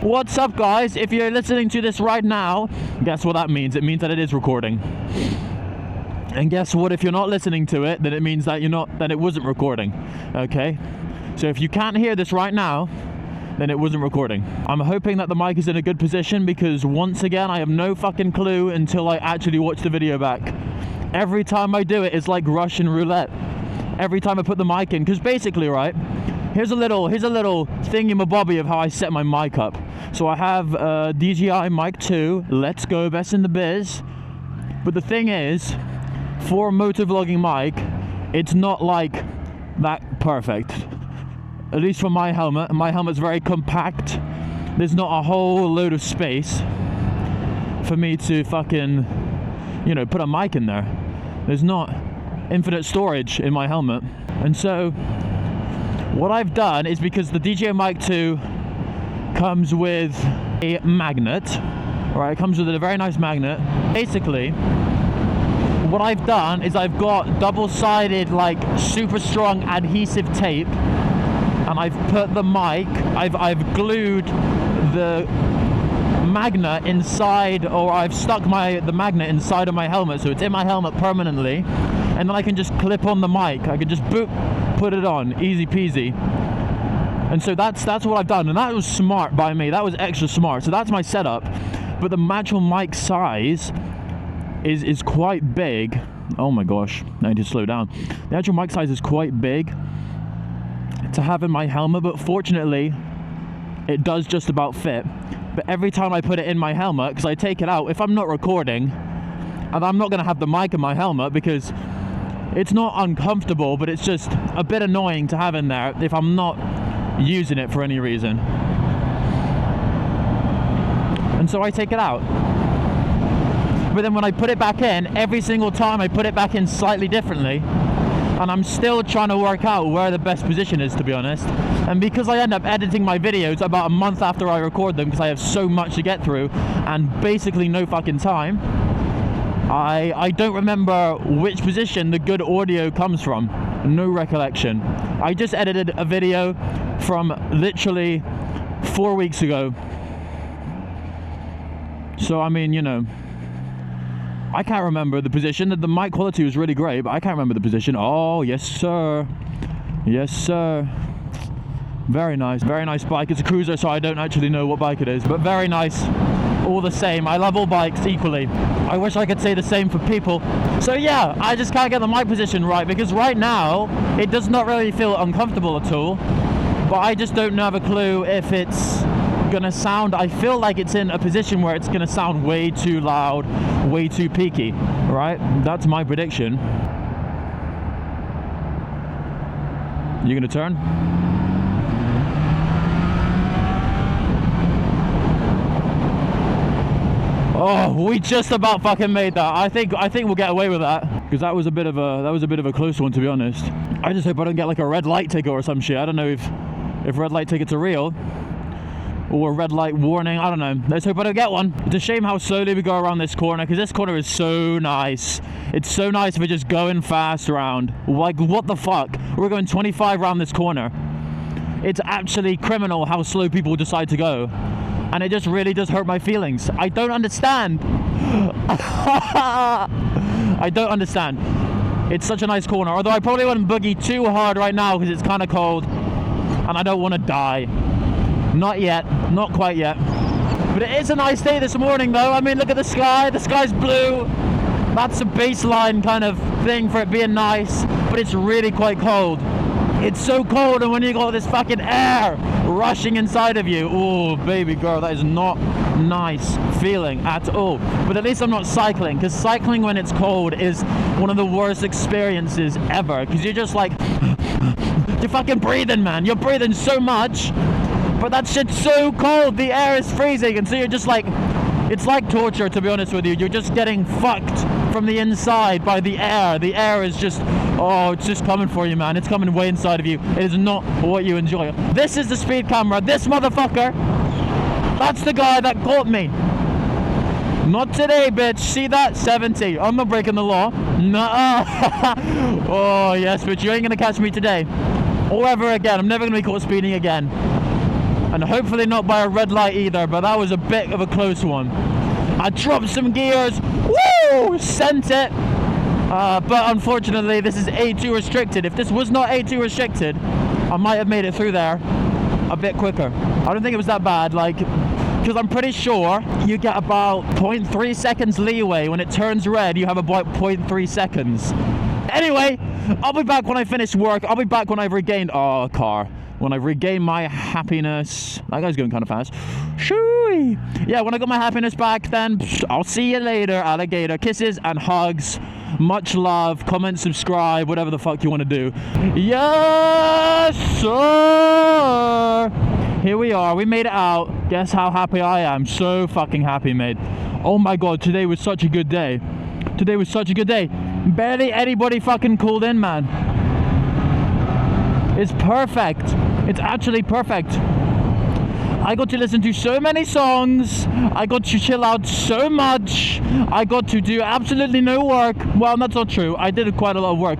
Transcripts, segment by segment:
What's up, guys? If you're listening to this right now, guess what that means? It means that it is recording. And guess what? If you're not listening to it, then it means that it wasn't recording. Okay? So if you can't hear this right now, then it wasn't recording. I'm hoping that the mic is in a good position, because once again, I have no fucking clue until I actually watch the video back. Every time I do it, it's like Russian roulette. Every time I put the mic in, because basically, right, here's a little thingy-mabobby of how I set my mic up. So I have DJI Mic 2, let's go, best in the biz. But the thing is, for a motovlogging mic, it's not like that perfect. At least for my helmet. My helmet's very compact. There's not a whole load of space for me to fucking, put a mic in there. There's not infinite storage in my helmet. And so what I've done is, because the DJI Mic 2 comes with a magnet, right? It comes with a very nice magnet. Basically, what I've done is I've got double-sided, like, super strong adhesive tape, and I've put the mic, I've glued the magnet inside, or I've stuck the magnet inside of my helmet, so it's in my helmet permanently, and then I can just clip on the mic. I can just boop, put it on, easy peasy. And so that's what I've done, and that was smart by me. That was extra smart. So that's my setup. But the actual mic size is quite big. Oh my gosh, I need to slow down. The actual mic size is quite big to have in my helmet, but fortunately it does just about fit. But every time I put it in my helmet, because I take it out if I'm not recording, and I'm not going to have the mic in my helmet because it's not uncomfortable, but it's just a bit annoying to have in there if I'm not using it for any reason. And so I take it out. But then when I put it back in, every single time I put it back in slightly differently, and I'm still trying to work out where the best position is, to be honest. And because I end up editing my videos about a month after I record them, because I have so much to get through and basically no fucking time, I don't remember which position the good audio comes from. No recollection. I just edited a video from literally 4 weeks ago. So, I mean, I can't remember the position. The mic quality was really great, but I can't remember the position. Oh, yes, sir. Yes, sir. Very nice bike. It's a cruiser, so I don't actually know what bike it is, but very nice. All the same. I love all bikes equally. I wish I could say the same for people. So yeah, I just can't get the mic position right, because right now it does not really feel uncomfortable at all, but I just don't have a clue if it's gonna sound, I feel like it's in a position where it's gonna sound way too loud, way too peaky, right? That's my prediction. You gonna turn? Oh, we just about fucking made that. I think we'll get away with that, because that was a bit of a close one, to be honest. I just hope I don't get like a red light ticket or some shit. I don't know if red light tickets are real, or a red light warning. I don't know. Let's hope I don't get one. It's a shame how slowly we go around this corner, because this corner is so nice. It's so nice if we're just going fast around. Like, what the fuck? We're going 25 around this corner. It's actually criminal how slow people decide to go. And it just really does hurt my feelings. I don't understand. I don't understand. It's such a nice corner. Although I probably wouldn't boogie too hard right now, because it's kind of cold. And I don't want to die. Not yet. Not quite yet. But it is a nice day this morning, though. I mean, look at the sky. The sky's blue. That's a baseline kind of thing for it being nice. But it's really quite cold. It's so cold, and when you got this fucking air rushing inside of you, oh baby girl, that is not nice feeling at all. But at least I'm not cycling, because cycling when it's cold is one of the worst experiences ever, because you're just like, you're fucking breathing, man. You're breathing so much, but that shit's so cold, the air is freezing, and so you're just like, it's like torture, to be honest with you. You're just getting fucked from the inside by the air. The air is just, oh, it's just coming for you, man. It's coming way inside of you. It is not what you enjoy. This is the speed camera. This motherfucker, that's the guy that caught me. Not today, bitch. See that? 70. I'm not breaking the law. Nuh-uh. Oh, yes, but you ain't gonna catch me today. Or ever again. I'm never gonna be caught speeding again. And hopefully not by a red light either, but that was a bit of a close one. I dropped some gears, woo, sent it. But unfortunately this is A2 restricted. If this was not A2 restricted, I might have made it through there a bit quicker. I don't think it was that bad, like, because I'm pretty sure you get about 0.3 seconds leeway. When it turns red, you have about 0.3 seconds. Anyway, I'll be back when I finish work. I'll be back when I've regained, when I've regained my happiness. That guy's going kind of fast. Shooey. Yeah, when I got my happiness back, then I'll see you later, alligator. Kisses and hugs. Much love. Comment, subscribe, whatever the fuck you want to do. Yes, sir. Here we are. We made it out. Guess how happy I am. So fucking happy, mate. Oh my god, today was such a good day. Today was such a good day. Barely anybody fucking called in, man. It's perfect. It's actually perfect. I got to listen to so many songs. I got to chill out so much. I got to do absolutely no work. Well, that's not true. I did quite a lot of work.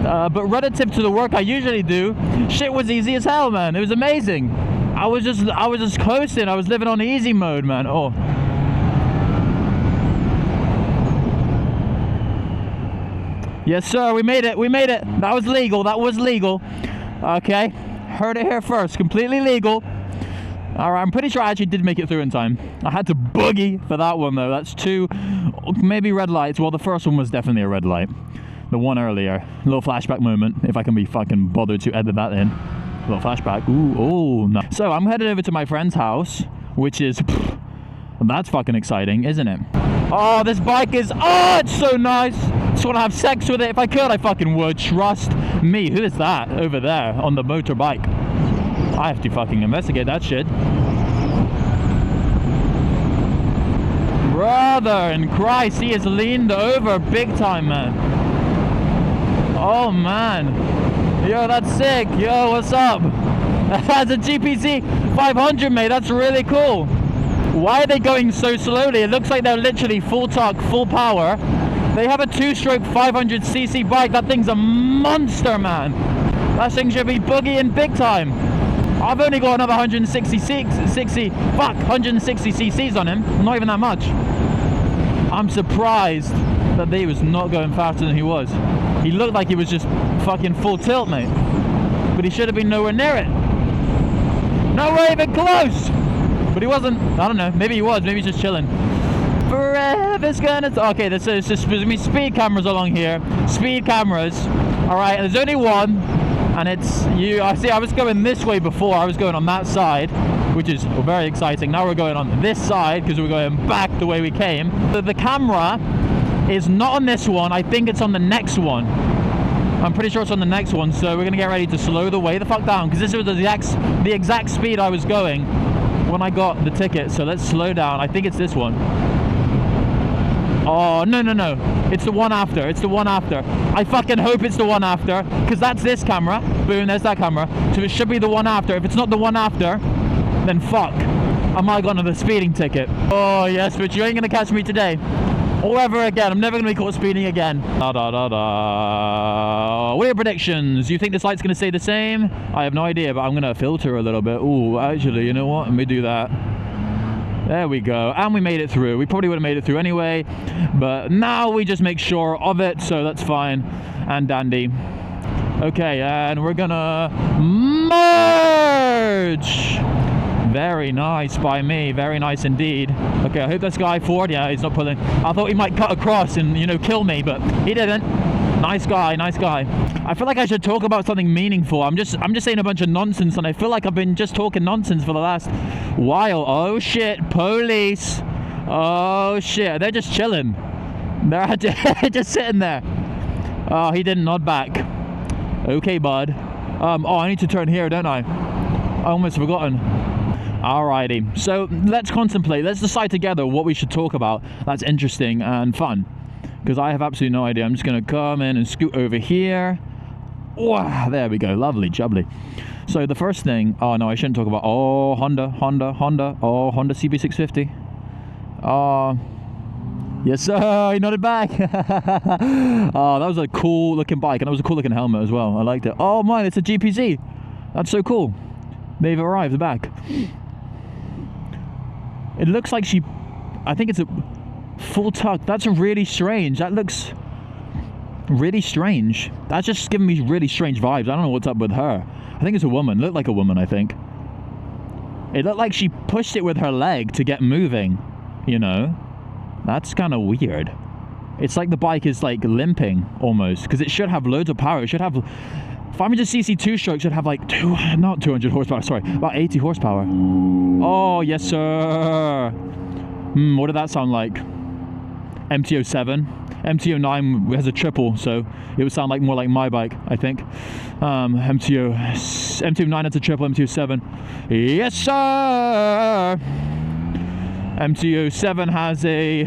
But relative to the work I usually do, shit was easy as hell, man. It was amazing. I was just coasting. I was living on easy mode, man. Oh. Yes, sir. We made it. We made it. That was legal. That was legal. Okay. Heard it here first. Completely legal. Alright, I'm pretty sure I actually did make it through in time. I had to boogie for that one, though. That's 2, maybe red lights. Well, the first one was definitely a red light. The one earlier. A little flashback moment, if I can be fucking bothered to edit that in. A little flashback. Ooh, oh, no. So, I'm headed over to my friend's house, which is... that's fucking exciting, isn't it? Oh, this bike is... oh, it's so nice! Just want to have sex with it. If I could, I fucking would. Trust me. Who is that over there on the motorbike? I have to fucking investigate that shit. Brother in Christ, he is leaned over big time, man. Oh, man. Yo, that's sick. Yo, what's up? That's a GPC 500, mate. That's really cool. Why are they going so slowly? It looks like they're literally full torque, full power. They have a 2-stroke 500cc bike. That thing's a monster, man. That thing should be boogieing big time. I've only got another 160 cc's on him. Not even that much. I'm surprised that he was not going faster than he was. He looked like he was just fucking full tilt, mate. But he should have been nowhere near it. Nowhere even close. But he wasn't. I don't know. Maybe he was. Maybe he's just chilling. Forever's gonna... okay, there's speed cameras along here. Speed cameras. Alright, there's only one. And it's you. I see. I was going this way before. I was going on that side, which is very exciting. Now we're going on this side because we're going back the way we came. The camera is not on this one. I think it's on the next one. I'm pretty sure it's on the next one. So we're gonna get ready to slow the way the fuck down because this was the exact speed I was going when I got the ticket. So let's slow down. I think it's this one. Oh, no. It's the one after. It's the one after. I fucking hope it's the one after. Because that's this camera. Boom, there's that camera. So it should be the one after. If it's not the one after, then fuck. I might have gotten the speeding ticket. Oh, yes, but you ain't going to catch me today. Or ever again. I'm never going to be caught speeding again. Weird predictions. You think this light's going to stay the same? I have no idea, but I'm going to filter a little bit. Ooh, actually, you know what? Let me do that. There we go, and we made it through. We probably would have made it through anyway, but now we just make sure of it, so that's fine and dandy. Okay, and we're gonna merge. Very nice by me, very nice indeed. Okay, I hope this guy forward, yeah, he's not pulling. I thought he might cut across and, you know, kill me, but he didn't. Nice guy, nice guy. I feel like I should talk about something meaningful. I'm just saying a bunch of nonsense, and I feel like I've been just talking nonsense for the last while. Oh shit, police. Oh shit, they're just chilling. They're just sitting there. Oh, he didn't nod back. Okay, bud. Oh, I need to turn here, don't I? I almost forgotten. Alrighty, so let's contemplate. Let's decide together what we should talk about that's interesting and fun. Because I have absolutely no idea. I'm just going to come in and scoot over here. Wow, there we go. Lovely, jubbly. So the first thing... oh, no, I shouldn't talk about... oh, Honda. Oh, Honda CB650. Oh, yes, sir. He nodded back. Oh, that was a cool looking bike. And that was a cool looking helmet as well. I liked it. Oh, mine, it's a GPZ. That's so cool. They've arrived back. It looks like she... I think it's a full tuck. That's really strange. That looks really strange. That's just giving me really strange vibes. I don't know what's up with her. I think it's a woman. Looked like a woman, I think. It looked like she pushed it with her leg to get moving, you know? That's kind of weird. It's like the bike is like limping almost, because it should have loads of power. It should have 500cc two-stroke should have like not 200 horsepower, sorry, about 80 horsepower. Oh, yes, sir. What did that sound like? MT-07. MT-09 has a triple, so it would sound like more like my bike, I think. MT-09 has a triple, MT-07. Yes, sir. MT-07 has a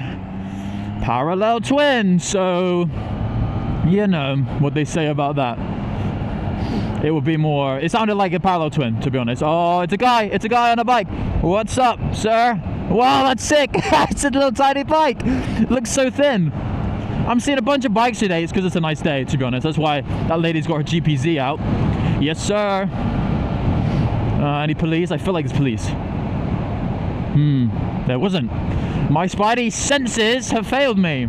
parallel twin, so you know what they say about that. It would be more, it sounded like a parallel twin, to be honest. Oh, it's a guy on a bike. What's up, sir? Wow, that's sick. It's a little tiny bike. It looks so thin. I'm seeing a bunch of bikes today. It's because it's a nice day, to be honest. That's why that lady's got her GPZ out. Yes, sir. Any police? I feel like it's police. There wasn't. My spidey senses have failed me.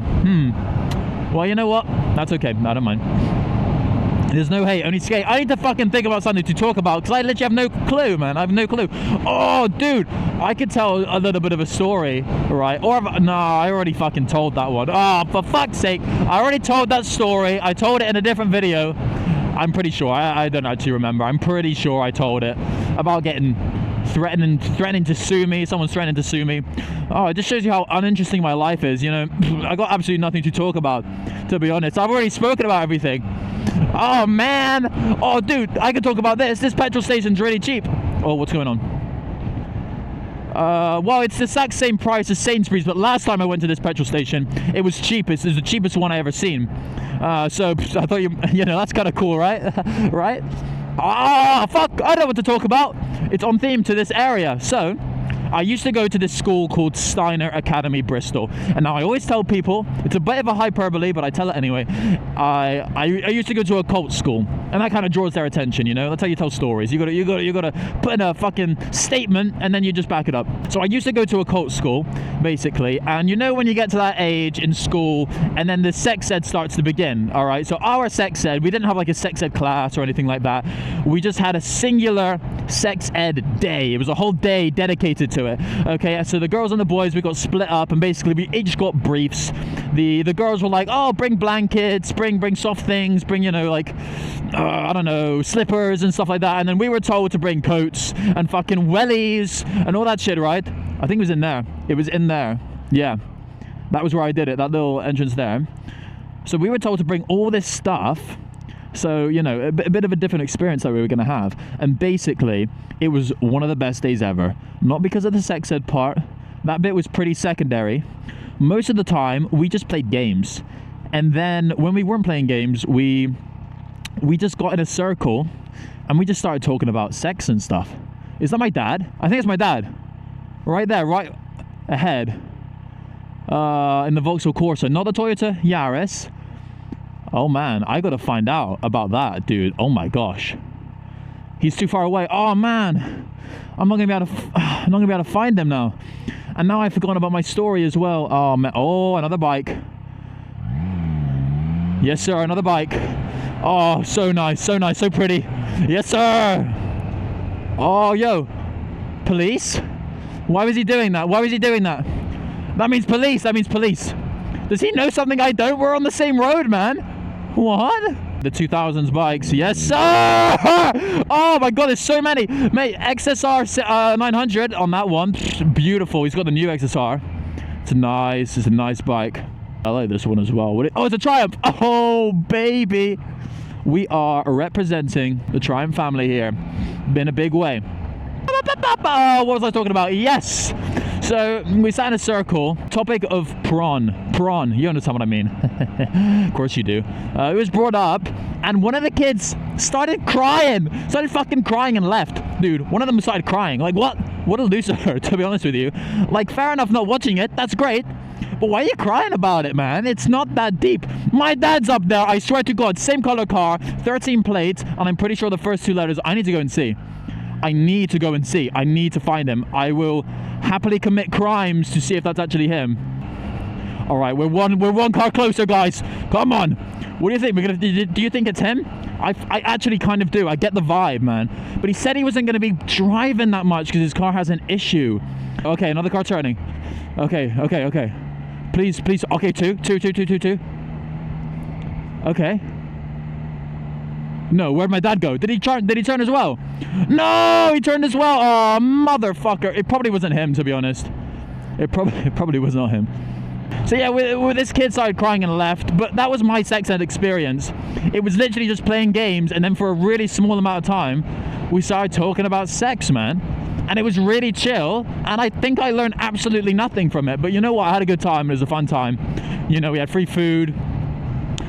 Well, you know what? That's okay. I don't mind. There's no hate, only skate. I need to fucking think about something to talk about, because I literally have no clue, man. I have no clue. Oh, dude, I could tell a little bit of a story, right? Or, no, I already fucking told that one. Oh, for fuck's sake. I already told that story. I told it in a different video. I'm pretty sure. I don't actually remember. I'm pretty sure I told it about getting threatening to sue me. Someone's threatening to sue me. Oh, it just shows you how uninteresting my life is, you know? I got absolutely nothing to talk about, to be honest. I've already spoken about everything. Oh, man. Oh, dude, I can talk about this. This petrol station's really cheap. Oh, what's going on? Well, it's the exact same price as Sainsbury's, but last time I went to this petrol station, it was cheapest. It was the cheapest one I ever seen. So I thought, you know, that's kind of cool, right? Right? Ah, fuck, I don't know what to talk about. It's on theme to this area. So I used to go to this school called Steiner Academy, Bristol. And now I always tell people, it's a bit of a hyperbole, but I tell it anyway. I used to go to a cult school, and that kind of draws their attention, you know? That's how you tell stories. You gotta put in a fucking statement, and then you just back it up. So I used to go to a cult school, basically, and you know when you get to that age in school, and then the sex ed starts to begin, all right? So our sex ed, we didn't have like a sex ed class or anything like that. We just had a singular sex ed day. It was a whole day dedicated to it. Okay, so the girls and the boys, we got split up, and basically we each got briefs. The girls were like, oh, bring blankets, bring soft things, bring, you know, like I don't know, slippers and stuff like that. And then we were told to bring coats and fucking wellies and all that shit, right? I think it was in there. It was in there. Yeah, that was where I did it, that little entrance there. So we were told to bring all this stuff. So, you know, a bit of a different experience that we were going to have. And basically, it was one of the best days ever. Not because of the sex ed part. That bit was pretty secondary. Most of the time, we just played games. And then when we weren't playing games, we just got in a circle and we just started talking about sex and stuff. Is that my dad? I think it's my dad. Right there, right ahead. In the Vauxhall Corsa. Not the Toyota Yaris. Oh man, I gotta find out about that, dude. Oh my gosh, he's too far away. Oh man, I'm not gonna be able to find them now. And now I've forgotten about my story as well. Oh man, oh, another bike. Yes sir, another bike. Oh, so nice, so pretty. Yes sir. Oh yo, police? Why was he doing that? Why was he doing that? That means police. That means police. Does he know something I don't? We're on the same road, man. What? The 2000s bikes. Yes, sir! Oh my god, there's so many. Mate, XSR 900 on that one. Beautiful. He's got the new XSR. It's a nice bike. I like this one as well. Oh, it's a Triumph. Oh, baby. We are representing the Triumph family here. In a big way. What was I talking about? Yes! So we sat in a circle. Topic of prawn. You understand what I mean? Of course you do. It was brought up, and one of the kids started fucking crying and left. Dude, one of them started crying. Like, what a loser, to be honest with you. Like, fair enough not watching it, that's great, but why are you crying about it, man? It's not that deep. My dad's up there, I swear to God. Same color car, 13 plates, and I'm pretty sure the first two letters, I need to go and see. I need to go and see. I need to find him. I will happily commit crimes to see if that's actually him. All right, we're one car closer, guys. Come on. What do you think? Do you think it's him? I actually kind of do. I get the vibe, man. But he said he wasn't going to be driving that much because his car has an issue. Okay, another car turning. Okay. Please. Okay, two. Okay. No, where'd my dad go? Did he turn as well? No, he turned as well. Oh, motherfucker. It probably wasn't him, to be honest. It probably was not him. So yeah, with this kid started crying and left, but that was my sex ed experience. It was literally just playing games, and then for a really small amount of time, we started talking about sex, man. And it was really chill, and I think I learned absolutely nothing from it. But you know what? I had a good time. It was a fun time. You know, we had free food,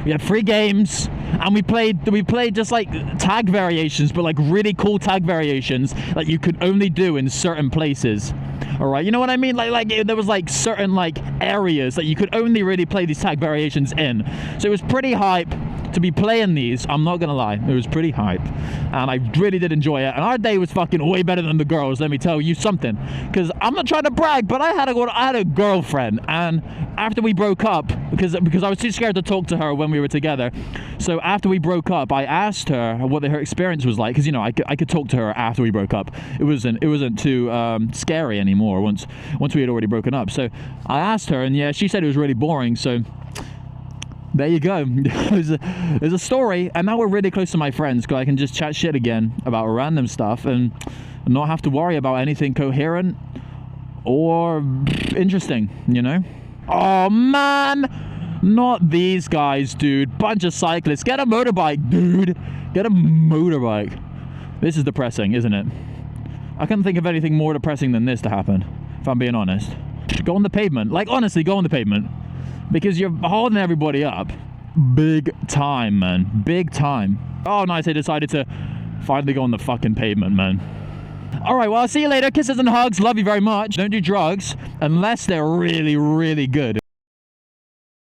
we had free games, and we played just like tag variations, but like really cool tag variations that you could only do in certain places. All right, you know what I mean? Like there was like certain like areas that you could only really play these tag variations in. So it was pretty hype to be playing these. I'm not gonna lie, it was pretty hype, and I really did enjoy it. And our day was fucking way better than the girls. Let me tell you something. Because I'm not trying to brag, but I had a girlfriend, and after we broke up, because I was too scared to talk to her when we were together. So after we broke up, I asked her what her experience was like, because you know I could talk to her after we broke up. It wasn't too scary anymore once we had already broken up. So I asked her, and yeah, she said it was really boring. So there you go. There's a story, and now we're really close to my friends, because I can just chat shit again about random stuff and not have to worry about anything coherent or interesting, you know? Oh man, not these guys, dude. Bunch of cyclists. Get a motorbike, dude. Get a motorbike. This is depressing, isn't it? I can't think of anything more depressing than this to happen, if I'm being honest. Go on the pavement. Like, honestly, go on the pavement. Because you're holding everybody up. Big time, man. Big time. Oh, nice. They decided to finally go on the fucking pavement, man. Alright, well, I'll see you later. Kisses and hugs. Love you very much. Don't do drugs unless they're really, really good.